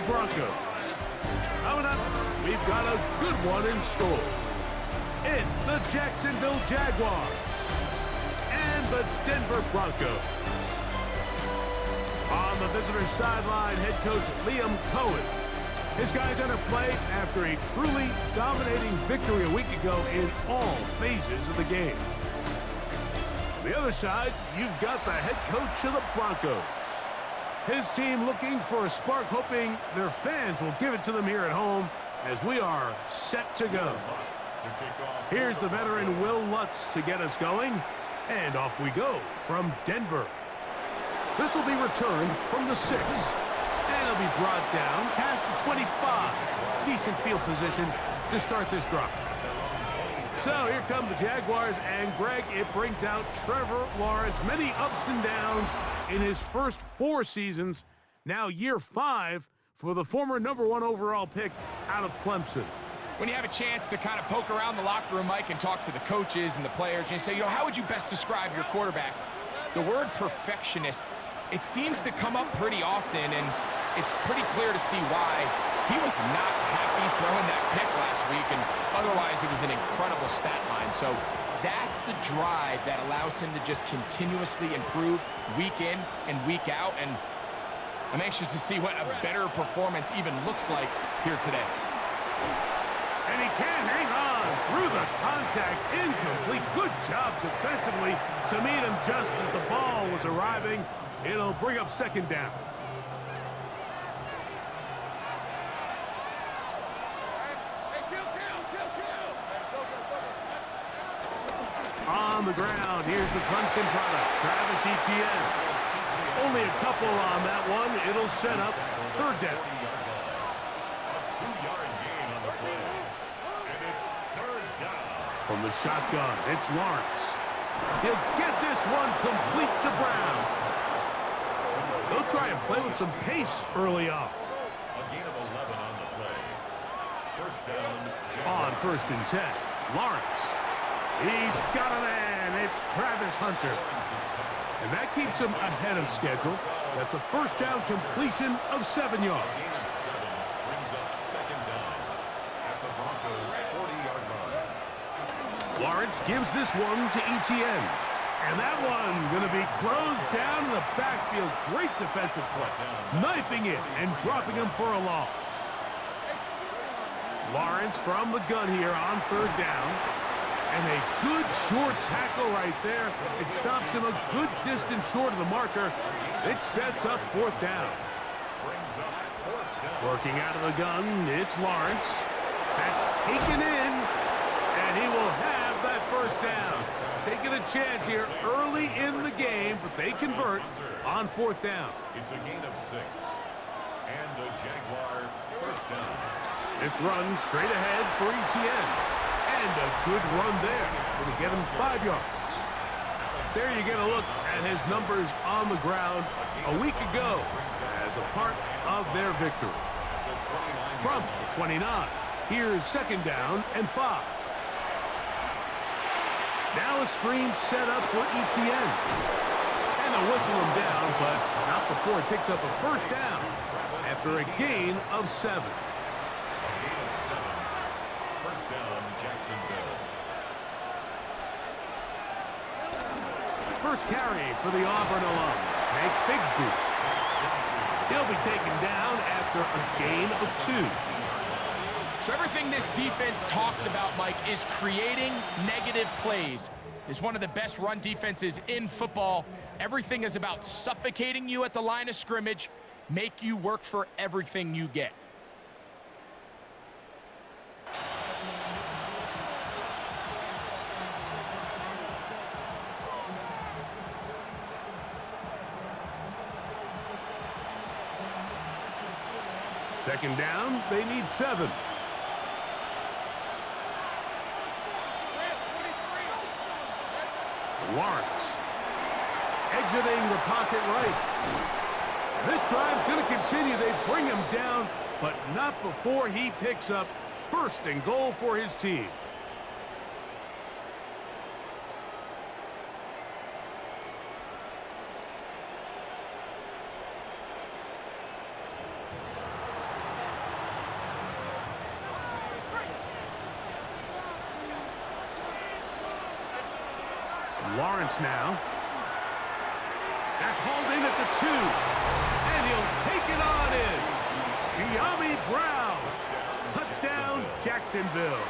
Broncos. Coming up, we've got a good one in store. It's the Jacksonville Jaguars and the Denver Broncos. On the visitor's sideline, head coach Liam Cohen. His guys enter play after a truly dominating victory a week ago in all phases of the game. On the other side, you've got the head coach of the Broncos. His team looking for a spark, hoping their fans will give it to them here at home as we are set to go. Here's the veteran Will Lutz to get us going, and off we go from Denver. This will be returned from the 6, and it'll be brought down past the 25. Decent field position to start this drive. So here come the Jaguars, and Greg, it brings out Trevor Lawrence. Many ups and downs in his first 4 seasons. Now year 5 for the former #1 overall pick out of Clemson. When you have a chance to kind of poke around the locker room, Mike, and talk to the coaches and the players, and you say, how would you best describe your quarterback? The word perfectionist, it seems to come up pretty often, and it's pretty clear to see why. He was not happy throwing that pick last week, and otherwise it was an incredible stat line. So that's the drive that allows him to just continuously improve week in and week out, and I'm anxious to see what a better performance even looks like here today. And he can't hang on through the contact. Incomplete. Good job defensively to meet him just as the ball was arriving. It'll bring up second down. On the ground, here's the Clemson product, Travis Etienne. Only a couple on that one. It'll set up third down. From the shotgun, it's Lawrence. He'll get this one complete to Brown. They'll try and play with some pace early on. A gain of 11 on the play. First down. On 1st and 10, Lawrence. He's got a man. It's Travis Hunter. And that keeps him ahead of schedule. That's a first down completion of 7 yards. Brings up second down at the Broncos' 40-yard line. Lawrence gives this one to Etienne. And that one's going to be closed down in the backfield. Great defensive play. Knifing it and dropping him for a loss. Lawrence from the gun here on 3rd down. And a good short tackle right there. It stops him a good distance short of the marker. It sets up 4th down. Working out of the gun, it's Lawrence. That's taken in, and he will have that first down. Taking a chance here early in the game, but they convert on 4th down. It's a gain of 6. And a Jaguar first down. This run straight ahead for Etienne. And a good run there. Going to get him 5 yards. There you get a look at his numbers on the ground a week ago as a part of their victory. From the 29, here's 2nd down and 5. Now a screen set up for Etienne. And they'll whistle him down, but not before he picks up a first down after a gain of 7. First down, Jacksonville. First carry for the Auburn alum, Tank Bigsby. He'll be taken down after a gain of 2. So everything this defense talks about, Mike, is creating negative plays. It's one of the best run defenses in football. Everything is about suffocating you at the line of scrimmage, make you work for everything you get. Second down, they need 7. Lawrence exiting the pocket right. This drive's going to continue. They bring him down, but not before he picks up 1st and goal for his team. Lawrence now. That's hauled in at the 2. And he'll take it on in. De'Ami Brown. Touchdown, Jacksonville.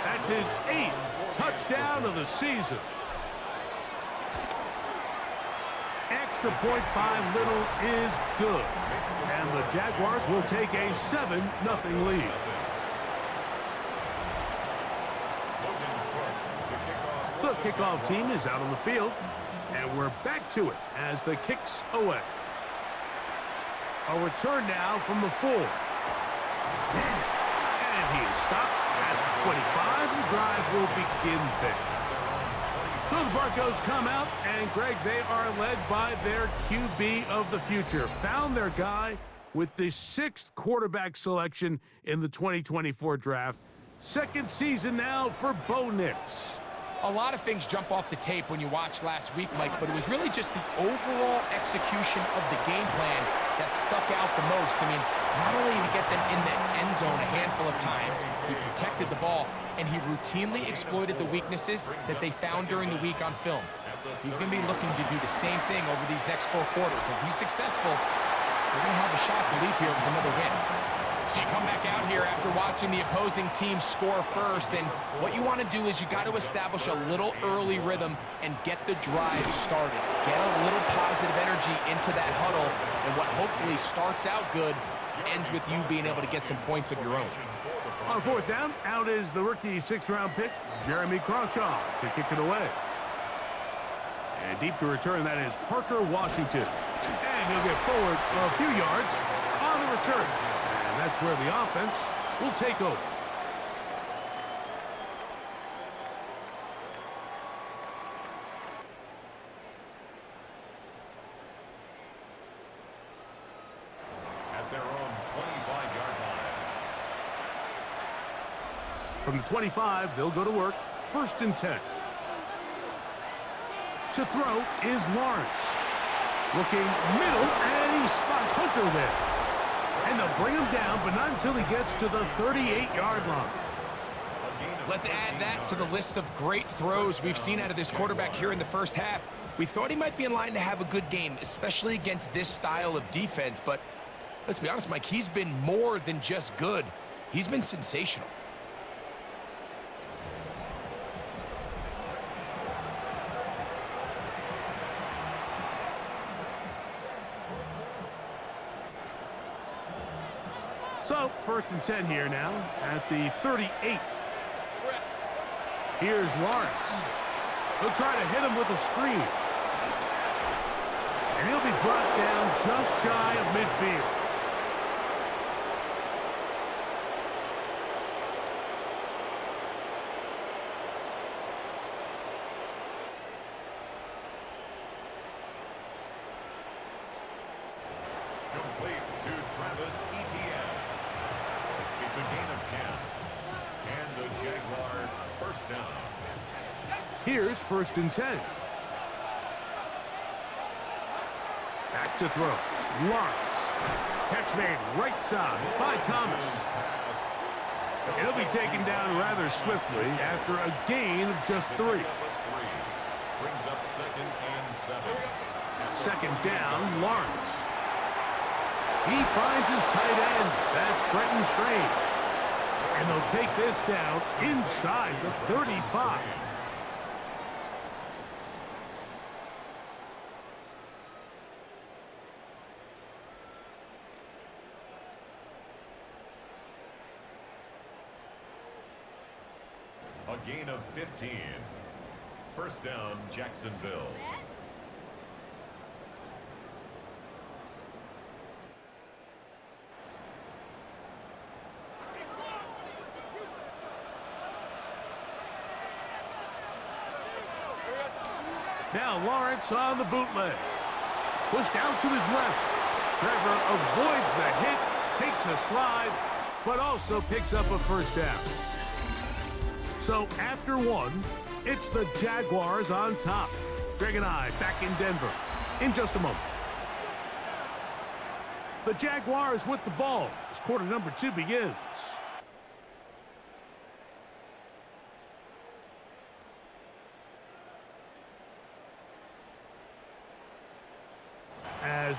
That's his 8th touchdown of the season. Extra point by Little is good. And the Jaguars will take a 7-0 lead. The kickoff team is out on the field. And we're back to it as the kick's away. A return now from the 4. And he is stopped at the 25. The drive will begin there. So the Broncos come out, and Greg, they are led by their QB of the future. Found their guy with the 6th quarterback selection in the 2024 draft. 2nd season now for Bo Nix. A lot of things jump off the tape when you watch last week, Mike, but it was really just the overall execution of the game plan that stuck out the most. I mean, not only did he get them in the end zone a handful of times, he protected the ball, and he routinely exploited the weaknesses that they found during the week on film. He's going to be looking to do the same thing over these next 4 quarters. If he's successful, they're going to have a shot to leave here with another win. So you come back out here after watching the opposing team score first, and what you want to do is you got to establish a little early rhythm and get the drive started. Get a little positive energy into that huddle, and what hopefully starts out good ends with you being able to get some points of your own. On 4th down, out is the rookie 6th-round pick, Jeremy Crawshaw, to kick it away. And deep to return, that is Parker Washington. And he'll get forward a few yards on the return. And that's where the offense will take over. At their own 25-yard line. From the 25, they'll go to work. 1st and 10. To throw is Lawrence. Looking middle, and he spots Hunter there. And they'll bring him down, but not until he gets to the 38-yard line. Let's add that to the list of great throws we've seen out of this quarterback here in the first half. We thought he might be in line to have a good game, especially against this style of defense. But let's be honest, Mike, he's been more than just good. He's been sensational. So, 1st and 10 here now at the 38. Here's Lawrence. He'll try to hit him with a screen. And he'll be brought down just shy of midfield. Complete to Travis Etienne. It's a gain of 10. And the Jaguar 1st down. Here's 1st and 10. Back to throw. Lawrence. Catch made right side by Thomas. He'll be taken down rather swiftly after a gain of just 3. Brings up 2nd and 7. 2nd down, Lawrence. He finds his tight end. That's Brenton Strange. And they'll take this down inside the 35. A gain of 15. 1st down, Jacksonville. Now Lawrence on the bootleg. Pushed out to his left. Trevor avoids the hit, takes a slide, but also picks up a 1st down. So after 1, it's the Jaguars on top. Greg and I back in Denver in just a moment. The Jaguars with the ball as quarter number 2 begins.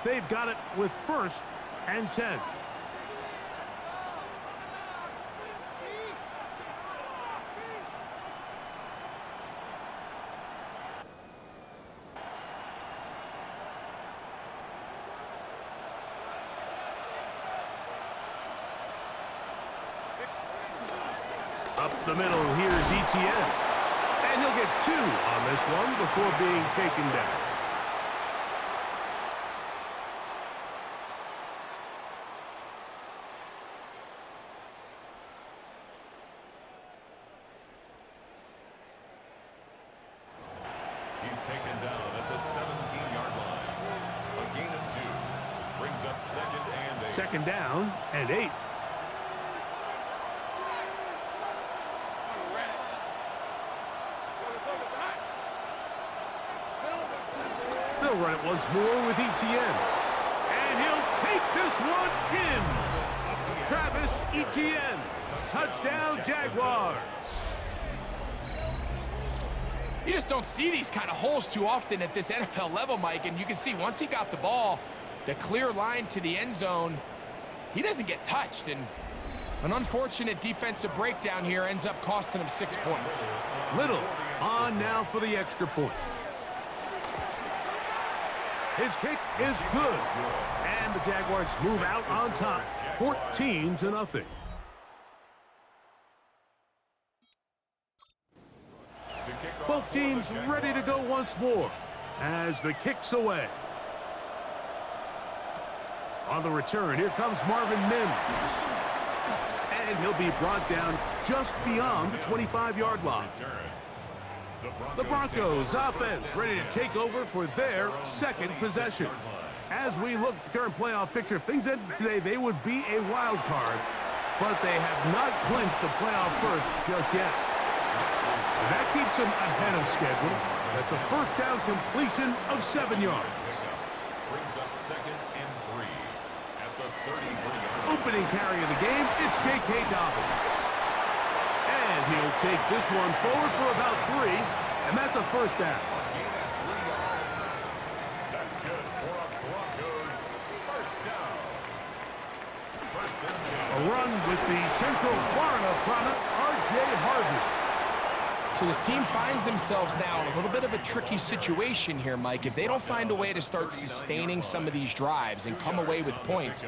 as they've got it with 1st and 10. Up the middle, here's Etienne. And he'll get 2 on this one before being taken down. He's taken down at the 17-yard line. A gain of 2. Brings up 2nd and 8. 2nd down and 8. They'll run it once more with Etienne. And he'll take this one in. Travis Etienne. Touchdown, Jaguars. You just don't see these kind of holes too often at this NFL level, Mike, and you can see once he got the ball, the clear line to the end zone, he doesn't get touched, and an unfortunate defensive breakdown here ends up costing him 6 points. Little on now for the extra point. His kick is good, and the Jaguars move out on top, 14-0. Both teams ready to go once more as the kick's away. On the return, here comes Marvin Mims. And he'll be brought down just beyond the 25-yard line. The Broncos offense ready to take over for their 2nd possession. As we look at the current playoff picture, if things ended today, they would be a wild card, but they have not clinched the playoff berth just yet. And that keeps them ahead of schedule. That's a 1st down completion of 7 yards. Brings up 2nd and 3 at the 33-yard. Opening carry of the game, it's J.K. Dobbins. And he'll take this one forward for about 3, and that's a 1st down. Gain of 3 yards. That's good for a Broncos 1st down. 1st and 10. A run with the Central Florida product, R.J. Harvey. So this team finds themselves now in a little bit of a tricky situation here, Mike. If they don't find a way to start sustaining some of these drives and come away with points,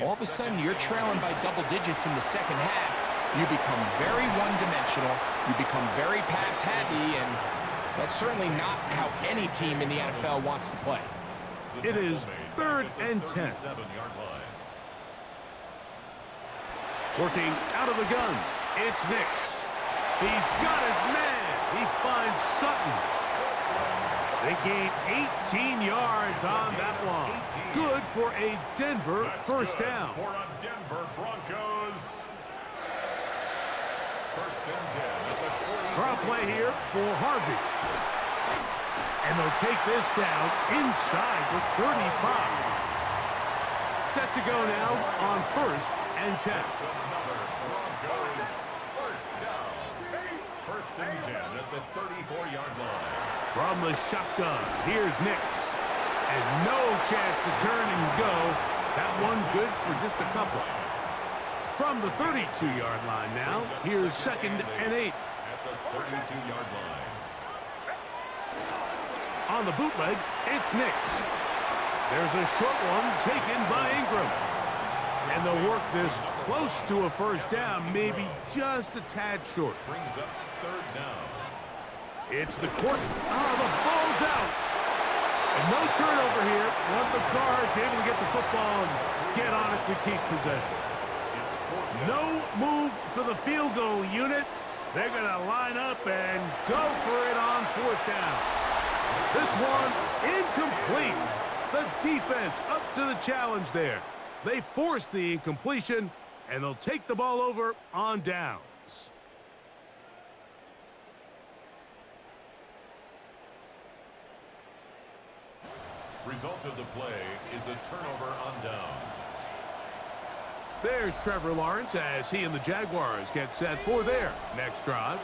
all of a sudden you're trailing by double digits in the 2nd half. You become very one-dimensional, you become very pass-happy, and that's certainly not how any team in the NFL wants to play. It is 3rd and 10. Working out of the gun, it's Nix. He's got his man. He finds Sutton. They gain 18 yards on that one. Good for a Denver 1st down. For a Denver Broncos 1st and 10 at the 40. Draw play here for Harvey. And they'll take this down inside the 35. Set to go now on 1st and 10. Another Broncos 1st down. 1st and 10 at the 34-yard line. From the shotgun, here's Nix. And no chance to turn and go. That one good for just a couple. From the 32-yard line now, here's 2nd and 8. At the 32-yard line. On the bootleg, it's Nix. There's a short one taken by Ingram. And they'll work this close to a 1st down, maybe just a tad short. Brings up 3rd down. It's the court. Oh, the ball's out. And no turnover here. One of the guards able to get the football and get on it to keep possession. No move for the field goal unit. They're going to line up and go for it on 4th down. This one incomplete. The defense up to the challenge there. They force the incompletion, and they'll take the ball over on downs. Result of the play is a turnover on downs. There's Trevor Lawrence as he and the Jaguars get set for their next drive.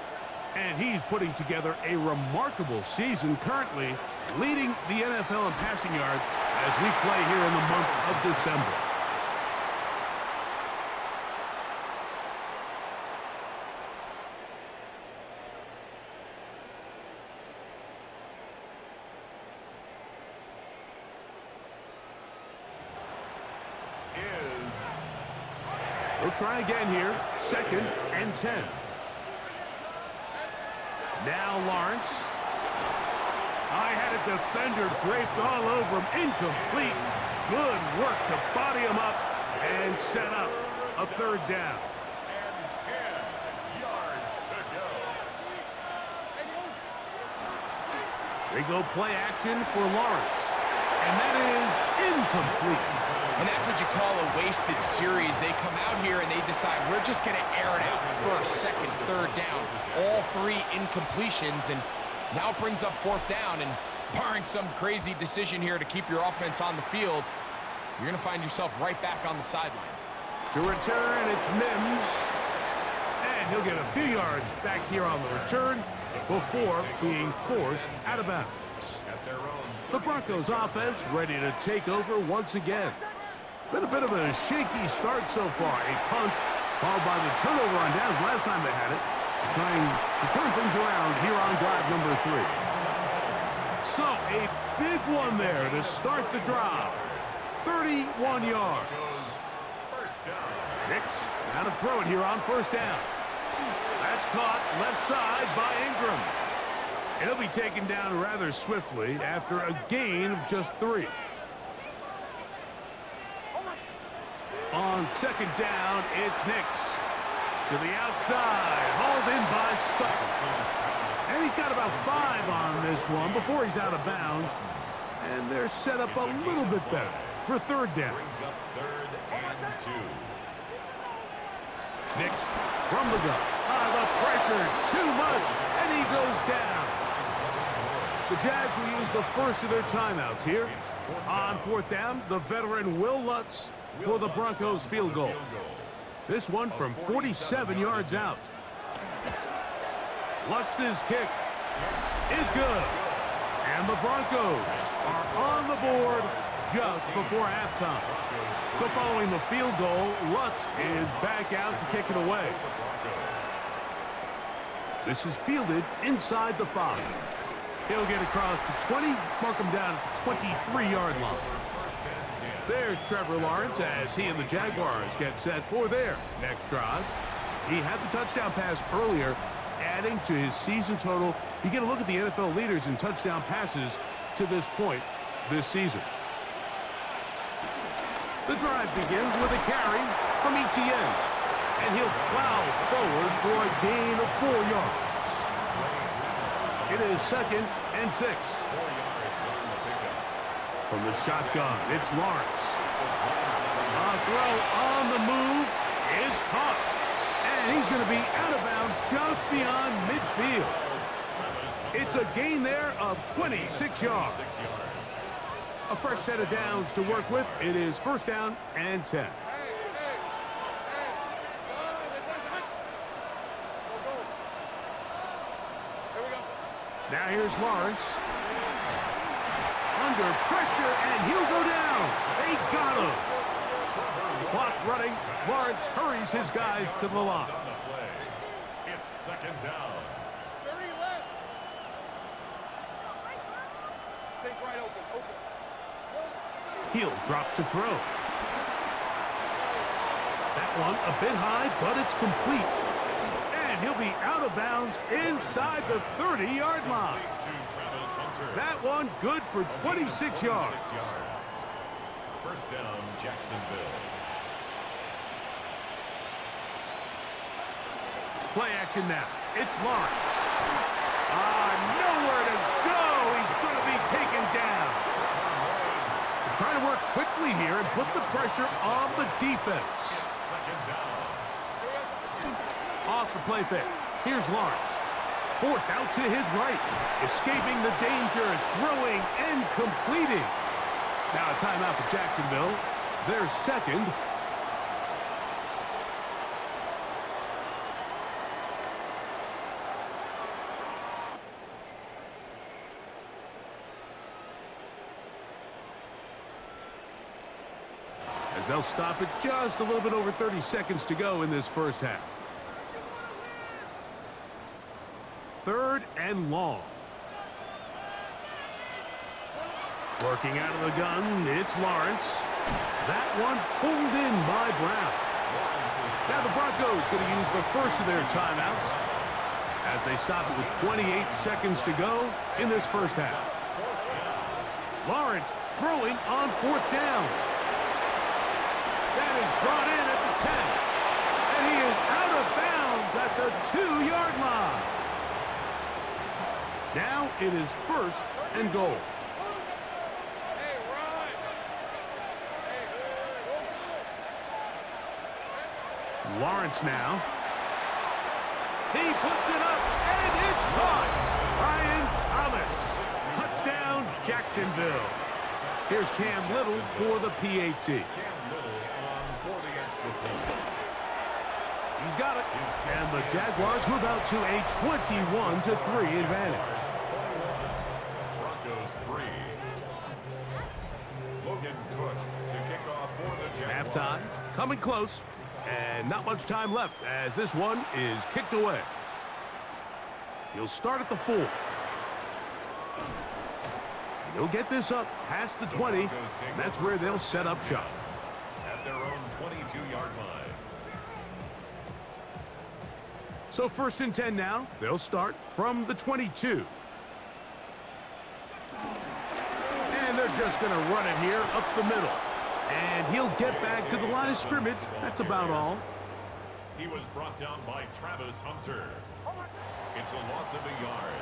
And he's putting together a remarkable season currently, leading the NFL in passing yards as we play here in the month of December. We'll try again here. 2nd and 10. Now Lawrence. I had a defender draped all over him. Incomplete. Good work to body him up and set up a 3rd down. And 10 yards to go. They go play action for Lawrence. And that is incomplete. And that's what you call a wasted series. They come out here and they decide we're just going to air it out. 1st, 2nd, 3rd down. All 3 incompletions, and now it brings up 4th down. And barring some crazy decision here to keep your offense on the field, you're going to find yourself right back on the sideline. To return, it's Mims. And he'll get a few yards back here on the return before being forced out of bounds. The Broncos offense ready to take over once again. Been a bit of a shaky start so far. A punt followed by the turnover on downs last time they had it. Trying to turn things around here on drive number 3. So a big one there to start the drive. 31 yards. Nix now to throw it here on 1st down. That's caught left side by Ingram. It'll be taken down rather swiftly after a gain of just 3. On 2nd down, it's Nix. To the outside, hauled in by Sutton. And he's got about 5 on this one before he's out of bounds. And they're set up a little bit better for 3rd down. Nix from the gun. The pressure, too much, and he goes down. The Jags will use the first of their timeouts here. On 4th down, the veteran Will Lutz for the Broncos field goal. This one from 47 yards out. Lutz's kick is good. And the Broncos are on the board just before halftime. So following the field goal, Lutz is back out to kick it away. This is fielded inside the 5. He'll get across the 20, mark him down at the 23-yard line. There's Trevor Lawrence as he and the Jaguars get set for their next drive. He had the touchdown pass earlier, adding to his season total. You get a look at the NFL leaders in touchdown passes to this point this season. The drive begins with a carry from Etienne, and he'll plow forward for a gain of 4 yards. It is 2nd and 6. From the shotgun, it's Lawrence. A throw on the move is caught. And he's going to be out of bounds just beyond midfield. It's a gain there of 26 yards. A fresh set of downs to work with. It is 1st down and 10. Now here's Lawrence. Under pressure, and he'll go down. They got him. Clock running. Lawrence hurries his guys to the line. It's 2nd down. He'll drop to throw. That one a bit high, but it's complete. And he'll be out of bounds inside the 30-yard line. That one good for 26 yards. 1st down, Jacksonville. Play action now. It's Lawrence. Nowhere to go. He's going to be taken down. They're trying to work quickly here and put the pressure on the defense. 2nd down. Off the play fake. Here's Lawrence. Forced out to his right. Escaping the danger, throwing and completing. Now a timeout for Jacksonville. Their 2nd. as they'll stop it just a little bit over 30 seconds to go in this first half. 3rd and long. Working out of the gun, it's Lawrence. That one pulled in by Brown. Now the Broncos going to use the first of their timeouts as they stop it with 28 seconds to go in this first half. Lawrence throwing on 4th down. That is brought in at the 10. And he is out of bounds at the 2-yard line. Now it is 1st and goal. Lawrence now. He puts it up, and it's caught. Brian Thomas. Touchdown, Jacksonville. Here's Cam Little for the PAT. He's got it. And the Jaguars move out to a 21-3 advantage. Broncos 3. Logan Cook to kick off for the Jaguars. Halftime coming close. And not much time left as this one is kicked away. He'll start at the 4. And he'll get this up past the 20. And that's where they'll set up shop. At their own 22-yard line. So 1st and 10 now. They'll start from the 22. And they're just going to run it here up the middle. And he'll get back to the line of scrimmage. That's about all. He was brought down by Travis Hunter. It's a loss of a yard.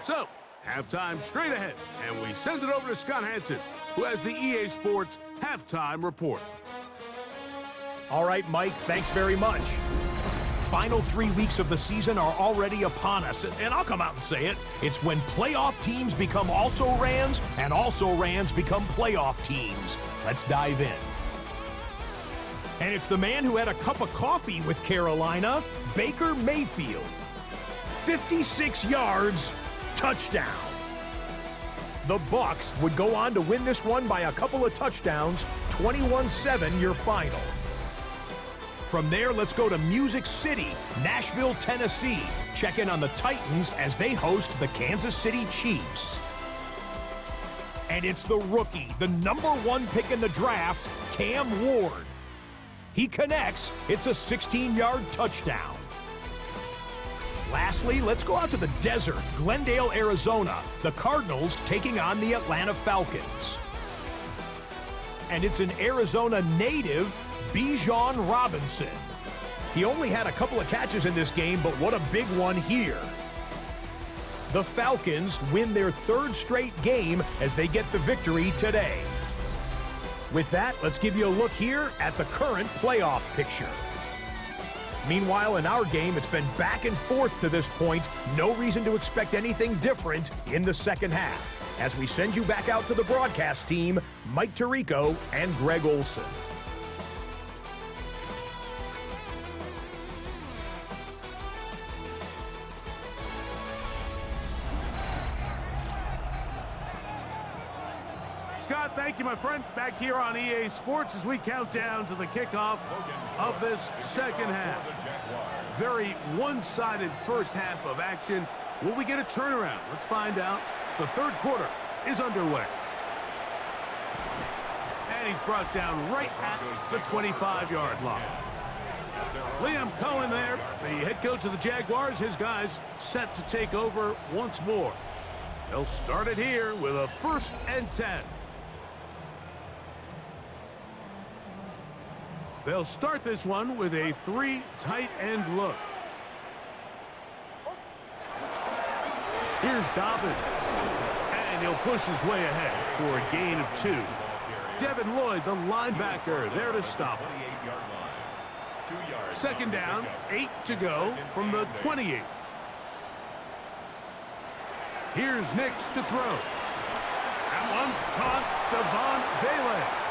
So, halftime straight ahead. And we send it over to Scott Hansen, who has the EA Sports Halftime Report. All right, Mike, thanks very much. Final 3 weeks of the season are already upon us, and I'll come out and say it. It's when playoff teams become also-rans, and also-rans become playoff teams. Let's dive in. And it's the man who had a cup of coffee with Carolina, Baker Mayfield. 56 yards, touchdown. The Bucs would go on to win this one by a couple of touchdowns, 21-7 your final. From there, let's go to Music City, Nashville, Tennessee. Check in on the Titans as they host the Kansas City Chiefs. And it's the rookie, the #1 pick in the draft, Cam Ward. He connects. It's a 16-yard touchdown. Lastly, let's go out to the desert, Glendale, Arizona. The Cardinals taking on the Atlanta Falcons. And it's an Arizona native, Bijan Robinson. He only had a couple of catches in this game, but what a big one here. The Falcons win their 3rd straight game as they get the victory today. With that, let's give you a look here at the current playoff picture. Meanwhile, in our game, it's been back and forth to this point. No reason to expect anything different in the second half. As we send you back out to the broadcast team, Mike Tirico and Greg Olson. Scott, thank you, my friend. Back here on EA Sports as we count down to the kickoff of this second half. Very one-sided first half of action. Will we get a turnaround? Let's find out. The 3rd quarter is underway. And he's brought down right at the 25-yard line. Liam Cohen there, the head coach of the Jaguars. His guys set to take over once more. They'll start it here with a 1st and 10. They'll start this one with a 3 tight end look. Here's Dobbins. And he'll push his way ahead for a gain of 2. Devin Lloyd, the linebacker, there to stop him. 2nd down, 8 to go from the 28. Here's Nix to throw. That one caught Devon Vele.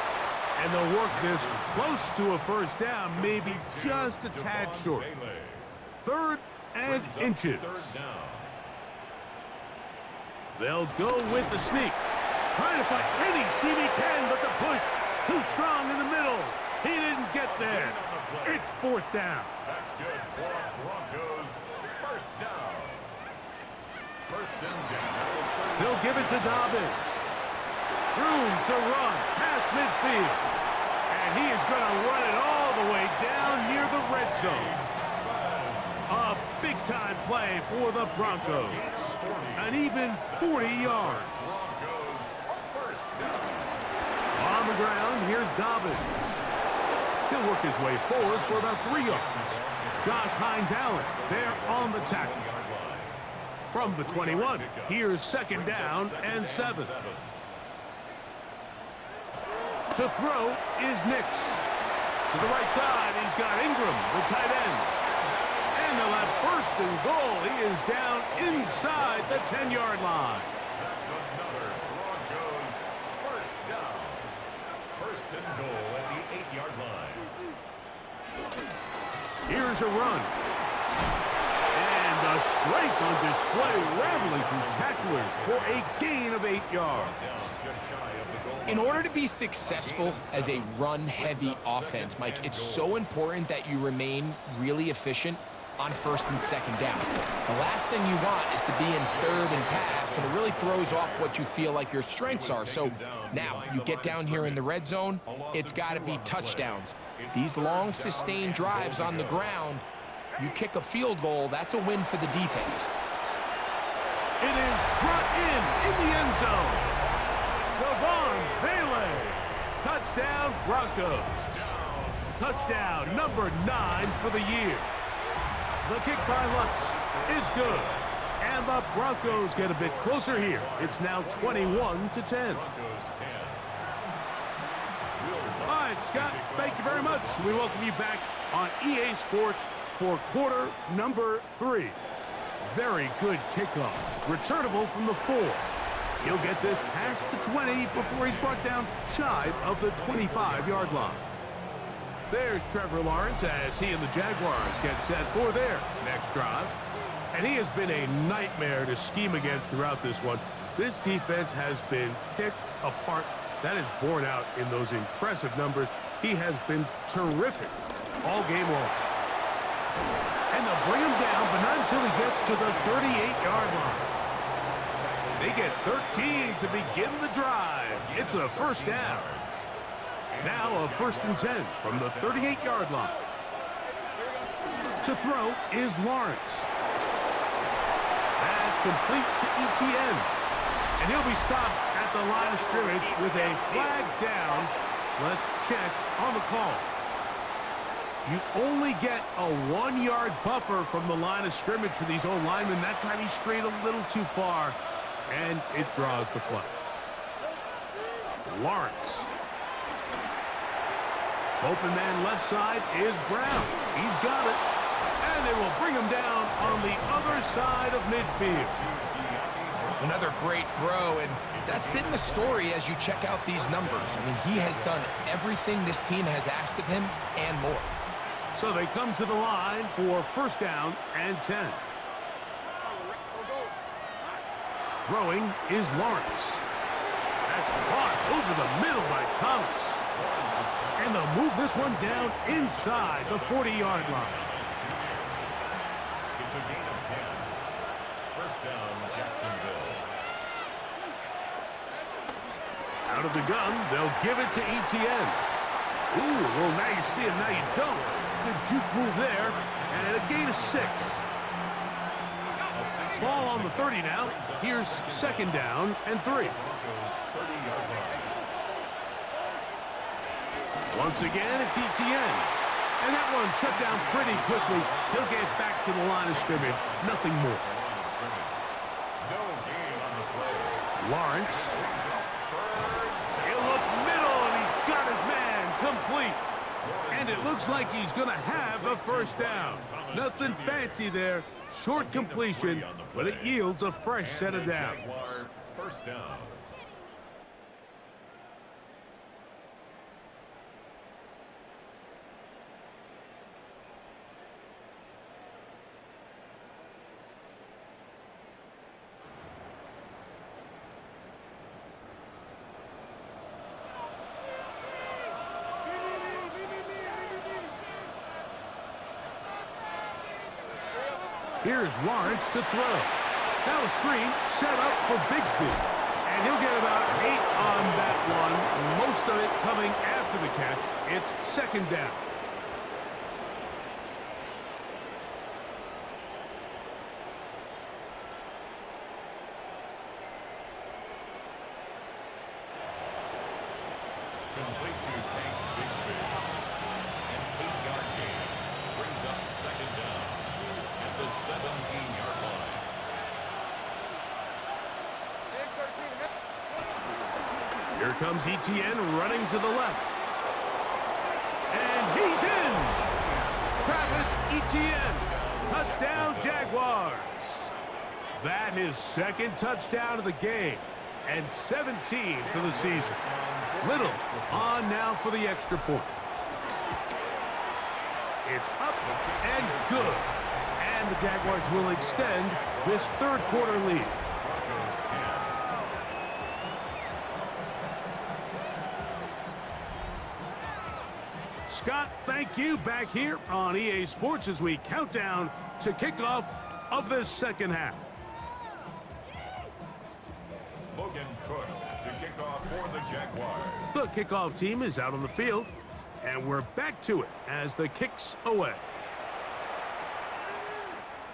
And they'll work this close to a 1st down, maybe just a tad short. 3rd and inches. They'll go with the sneak. Trying to find any seam he can, but the push too strong in the middle. there. It's fourth down. That's good for Broncos. First down. First and 10. They'll give it to Dobbins. Room to run past midfield. And he is going to run it all the way down near the red zone. A big-time play for the Broncos. An even 40 yards. Broncos. First down. On the ground, here's Dobbins. He'll work his way forward for about 3 yards. Josh Hines-Allen there on the tackle. From the 21, here's second down and 7. To throw is Nix. To the right side, he's got Ingram, the tight end. And they'll have first and goal. He is down inside the 10-yard line. That's another Broncos first down. First and goal at the 8-yard line. Here's a run. And the strength on display, rambling through tacklers for a gain of 8 yards. Down just shy of the goal. In order to be successful as a run-heavy offense, Mike, it's so important that you remain really efficient on first and second down. The last thing you want is to be in third and pass, and it really throws off what you feel like your strengths are. So now you get down here in the red zone, it's got to be touchdowns. These long sustained drives on the ground, you kick a field goal, that's a win for the defense. It is brought in the end zone. Devon Vele. Touchdown, Broncos. Touchdown number 9 for the year. The kick by Lutz is good. And the Broncos get a bit closer here. It's now 21-10. Broncos 10. All right, Scott, thank you very much. We welcome you back on EA Sports for quarter number 3. Very good kickoff. Returnable from the 4. He'll get this past the 20 before he's brought down shy of the 25-yard line. There's Trevor Lawrence as he and the Jaguars get set for their next drive. And he has been a nightmare to scheme against throughout this one. This defense has been picked apart. That is borne out in those impressive numbers. He has been terrific all game long. And they'll bring him down, but not until he gets to the 38-yard line. They get 13 to begin the drive. It's a first down. Now a first and 10 from the 38-yard line. To throw is Lawrence. That's complete to ETN. And he'll be stopped at the line of scrimmage with a flag down. Let's check on the call. You only get a 1-yard buffer from the line of scrimmage for these old linemen. That time he strayed a little too far, and it draws the flag. Lawrence. Open man left side is Brown. He's got it. And they will bring him down on the other side of midfield. Another great throw, and that's been the story as you check out these numbers. I mean, he has done everything this team has asked of him and more. So they come to the line for first down and 10. Throwing is Lawrence. That's caught over the middle by Thomas. And they'll move this one down inside the 40-yard line. It's a gain of 10. First down, Jacksonville. Out of the gun, they'll give it to ETN. Ooh, well, now you see him, now you don't. Good juke move there, and a gain of 6. Ball on the 30 now. Here's second down and 3. Once again, it's ETN. And that one shut down pretty quickly. He'll get back to the line of scrimmage. Nothing more. No gain on the play. Lawrence. He'll look middle, and he's got his man complete. And it looks like he's going to have a first down. Nothing fancy there. Short completion, but it yields a fresh set of downs. First down. Here's Lawrence to throw. Now a screen set up for Bigsby. And he'll get about 8 on that one, most of it coming after the catch. It's second down. Complete to Tank Bigsby. An 8-yard gain brings up second down at the 17-yard line. Here comes Etienne running to the left. And he's in! Travis Etienne. Touchdown, Jaguars. That his second touchdown of the game. And 17 for the season. Little on now for the extra point. It's up and good. And the Jaguars will extend this third quarter lead. Scott, thank you. Back here on EA Sports as we count down to kickoff of this second half. Logan Cook to kick off for the Jaguars. The kickoff team is out on the field, and we're back to it as the kick's away.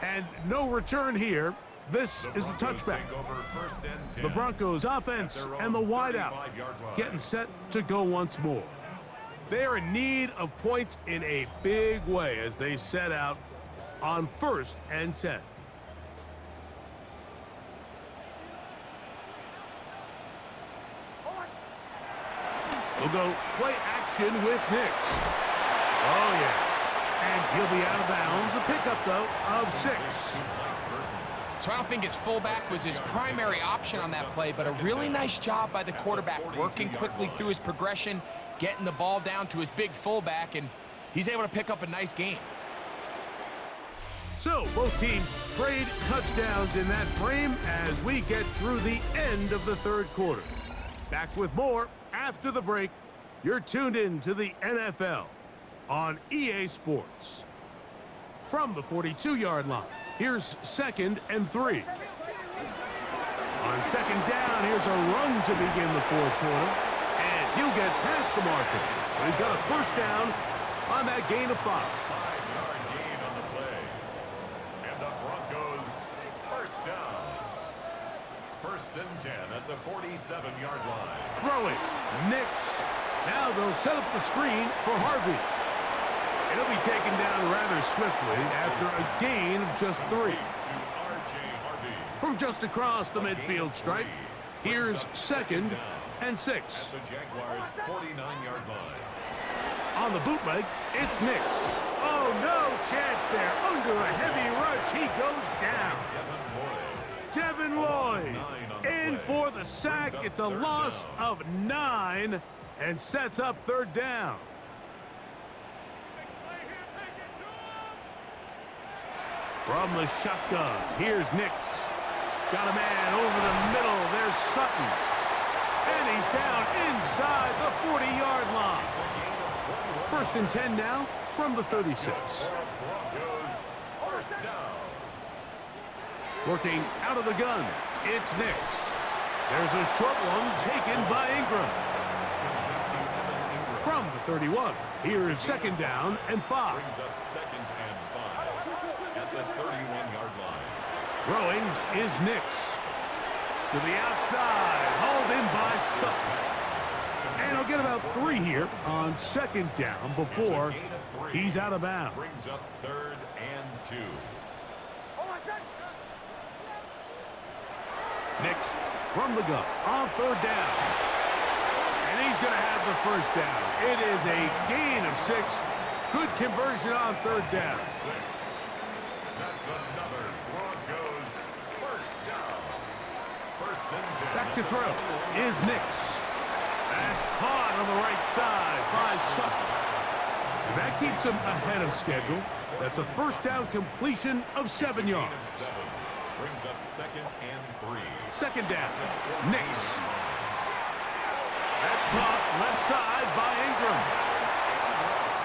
And no return here. This is a touchback. The Broncos offense and the wideout getting set to go once more. They are in need of points in a big way as they set out on 1st and 10. We'll go play action with Nix. Oh, yeah. And he'll be out of bounds. A pickup, though, of 6. So I don't think his fullback was his primary option on that play, but a really nice job by the quarterback working quickly through his progression, getting the ball down to his big fullback, and he's able to pick up a nice gain. So both teams trade touchdowns in that frame as we get through the end of the third quarter. Back with more after the break. You're tuned in to the NFL on EA Sports. From the 42-yard line, here's 2nd and 3. On second down, here's a run to begin the fourth quarter. And he'll get past the marker. So he's got a first down on that gain of 5. 5-yard gain on the play. And the Broncos first down. 1st and 10 at the 47-yard line. Throwing. Nix. Now they'll set up the screen for Harvey. It'll be taken down rather swiftly after a gain of just 3. From just across the midfield stripe, here's 2nd and 6. At the Jaguars' 49-yard line. On the bootleg, it's Nix. Oh, no chance there. Under a heavy rush, he goes down. Devin Lloyd in for the sack. It's a loss of 9 and sets up 3rd down. From the shotgun, here's Nix. Got a man over the middle. There's Sutton. And he's down inside the 40-yard line. 1st and 10 now from the 36. Working out of the gun, it's Nix. There's a short one taken by Ingram. From the 31, here's 2nd down and 5. Brings up 2nd and 5 at the 31-yard line. Throwing is Nix. To the outside, hauled in by Sutton. And he'll get about 3 here on 2nd down before he's out of bounds. Brings up 3rd and 2. Nix from the gun on 3rd down. And he's going to have the first down. It is a gain of 6. Good conversion on 3rd down. 6. That's another Broncos first down. 1st and 10. Back to throw is Nix. That's caught on the right side by Sutton. And that keeps him ahead of schedule. That's a first down completion of 7 yards. 7. Brings up 2nd and 3. 2nd down. Nix. That's caught left side by Ingram.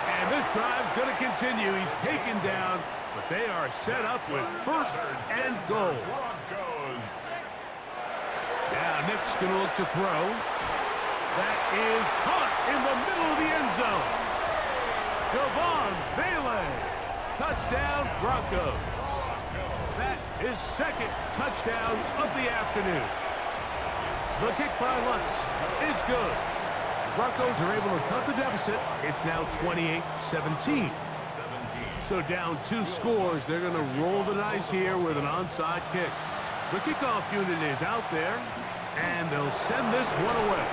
And this drive's going to continue. He's taken down but they are set up with first and goal. Broncos. Now Nick's going to look to throw. That is caught in the middle of the end zone. Devon Vele. Touchdown, Broncos. That is second touchdown of the afternoon. The kick by Lutz is good. Broncos are able to cut the deficit. It's now 28-17. So down 2 scores, they're going to roll the dice here with an onside kick. The kickoff unit is out there, and they'll send this one away.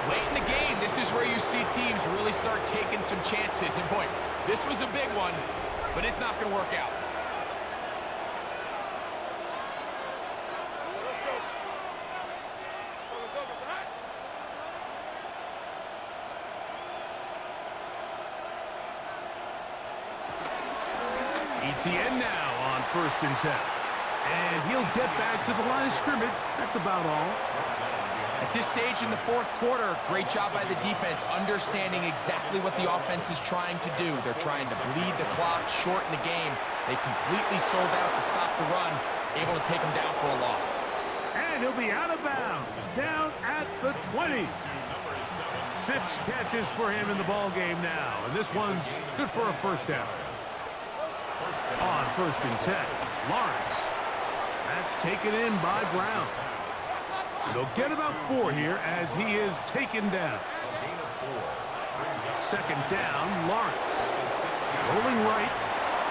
Late in the game, this is where you see teams really start taking some chances. And boy, this was a big one, but it's not going to work out. ETN now on 1st and 10. And he'll get back to the line of scrimmage. That's about all. At this stage in the 4th quarter, great job by the defense, understanding exactly what the offense is trying to do. They're trying to bleed the clock, shorten the game. They completely sold out to stop the run, able to take them down for a loss. And he'll be out of bounds, down at the 20. 6 catches for him in the ball game now, and this one's good for a first down. On 1st and 10, Lawrence. That's taken in by Brown. They'll get about 4 here as he is taken down. 2nd down, Lawrence. Rolling right,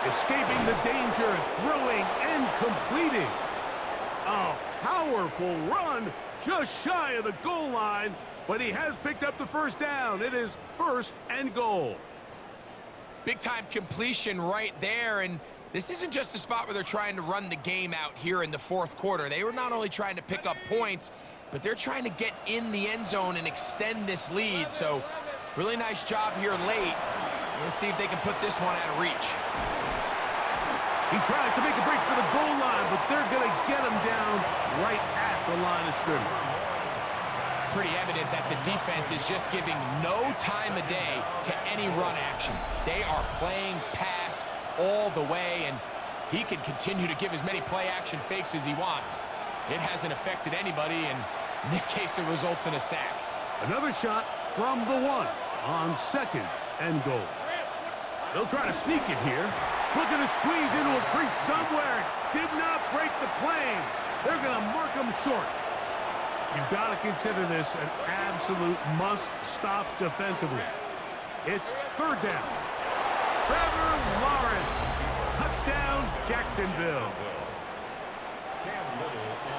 escaping the danger, throwing and completing. A powerful run just shy of the goal line, but he has picked up the first down. It is 1st and goal. Big-time completion right there, and this isn't just a spot where they're trying to run the game out here in the 4th quarter. They were not only trying to pick up points, but they're trying to get in the end zone and extend this lead. So really nice job here late. Let's see if they can put this one out of reach. He tries to make a break for the goal line, but they're going to get him down right at the line of scrimmage. Pretty evident that the defense is just giving no time of day to any run actions. They are playing pass all the way, and he can continue to give as many play-action fakes as he wants. It hasn't affected anybody, and in this case, it results in a sack. Another shot from the 1 on 2nd and goal. They'll try to sneak it here. Looking to squeeze into a crease somewhere. Did not break the plane. They're going to mark him short. You've got to consider this an absolute must-stop defensively. It's 3rd down. Trevor Lawrence. Touchdown, Jacksonville.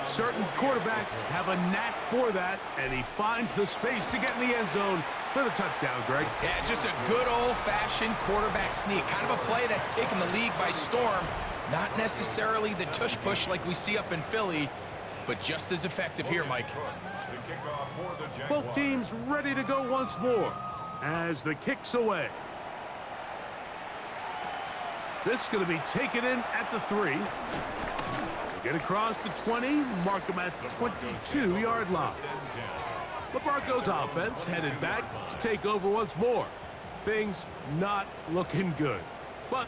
Certain quarterbacks have a knack for that, and he finds the space to get in the end zone for the touchdown, Greg. Yeah, just a good old-fashioned quarterback sneak. Kind of a play that's taken the league by storm. Not necessarily the tush-push like we see up in Philly, but just as effective here, Mike. Both teams ready to go once more as the kick's away. This is going to be taken in at the 3. Get across the 20, mark them at the 22-yard line. The Broncos offense headed back to take over once more. Things not looking good. But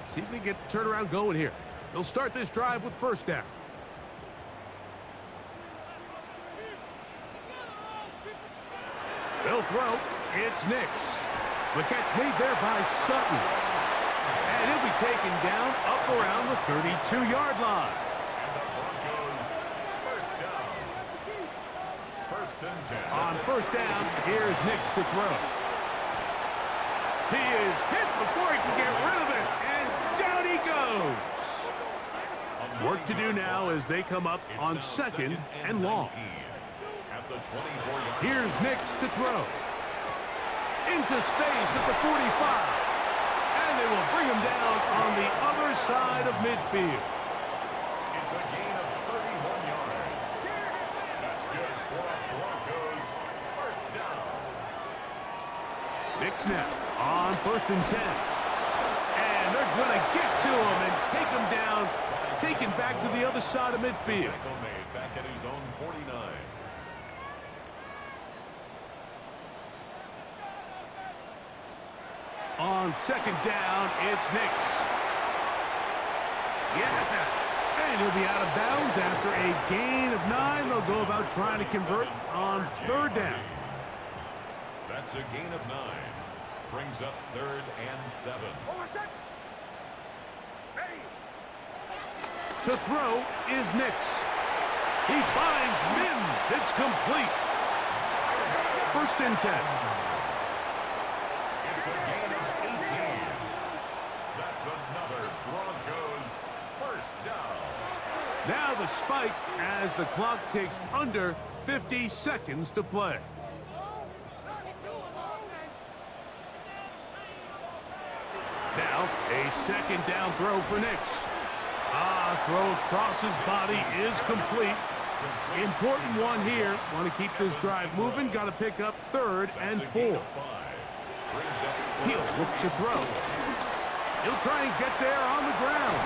see if they get the turnaround going here. They'll start this drive with 1st down. They'll throw. It's Nix. The catch made there by Sutton. And he'll be taken down up around the 32-yard line. On 1st down, here's Nix to throw. He is hit before he can get rid of it, and down he goes. Work to do now as they come up on 2nd and long. Here's Nix to throw. Into space at the 45. And they will bring him down on the other side of midfield. It's a gain of 31 yards. That's good for the Broncos. 1st down. Nix now on 1st and 10. And they're going to get to him and take him down, taken back to the other side of midfield. Tackle made back at his own 49. On 2nd down, it's Nix. Yeah, and he'll be out of bounds after a gain of 9. They'll go about trying to convert on 3rd down. That's a gain of 9. Brings up 3rd and 7. To throw is Nix. He finds Mims. It's complete. 1st and 10. It's a gain of 18. That's another Broncos 1st down. Now the spike as the clock takes under 50 seconds to play. Now a 2nd down throw for Nix. Throw across his body is complete. Important one here. Want to keep this drive moving. Got to pick up 3rd and 4. He'll look to throw. He'll try and get there on the ground.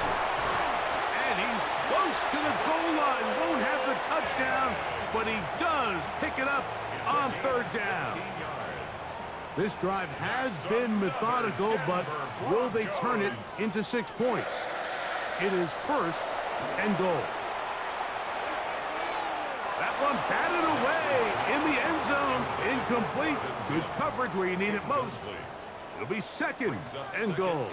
And he's close to the goal line. Won't have the touchdown, but he does pick it up on 3rd down. This drive has been methodical, but will they turn it into 6 points? It is 1st and goal. That one batted away in the end zone. Incomplete. Good coverage where you need it most. It'll be 2nd and goal.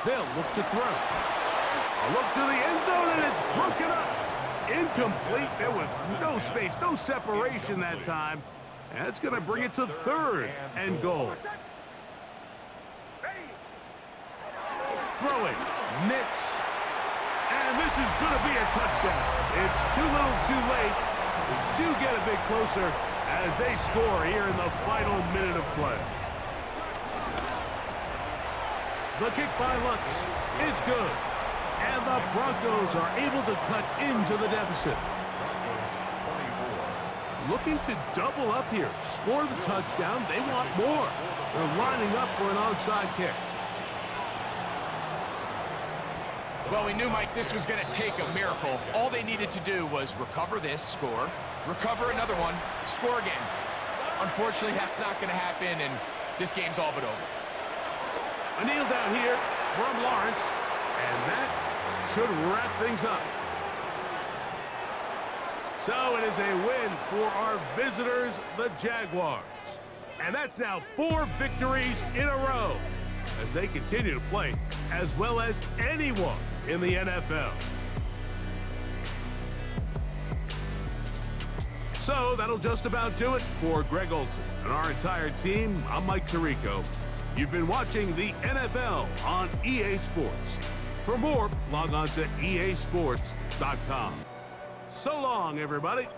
They'll look to throw. A look to the end zone, and it's broken up. Incomplete. There was no space, no separation that time. And that's going to bring it to 3rd and goal. Throwing. Nix. And this is going to be a touchdown. It's too little too late. We do get a bit closer as they score here in the final minute of play. The kick by Lutz is good. And the Broncos are able to cut into the deficit. Looking to double up here. Score the touchdown. They want more. They're lining up for an onside kick. Well, we knew, Mike, this was going to take a miracle. All they needed to do was recover this, score, recover another one, score again. Unfortunately, that's not going to happen, and this game's all but over. A kneel down here from Lawrence, and that should wrap things up. So it is a win for our visitors, the Jaguars. And that's now 4 victories in a row as they continue to play as well as anyone in the NFL. So that'll just about do it for Greg Olsen and our entire team. I'm Mike Tirico. You've been watching the NFL on EA Sports. For more, log on to easports.com. So long, everybody.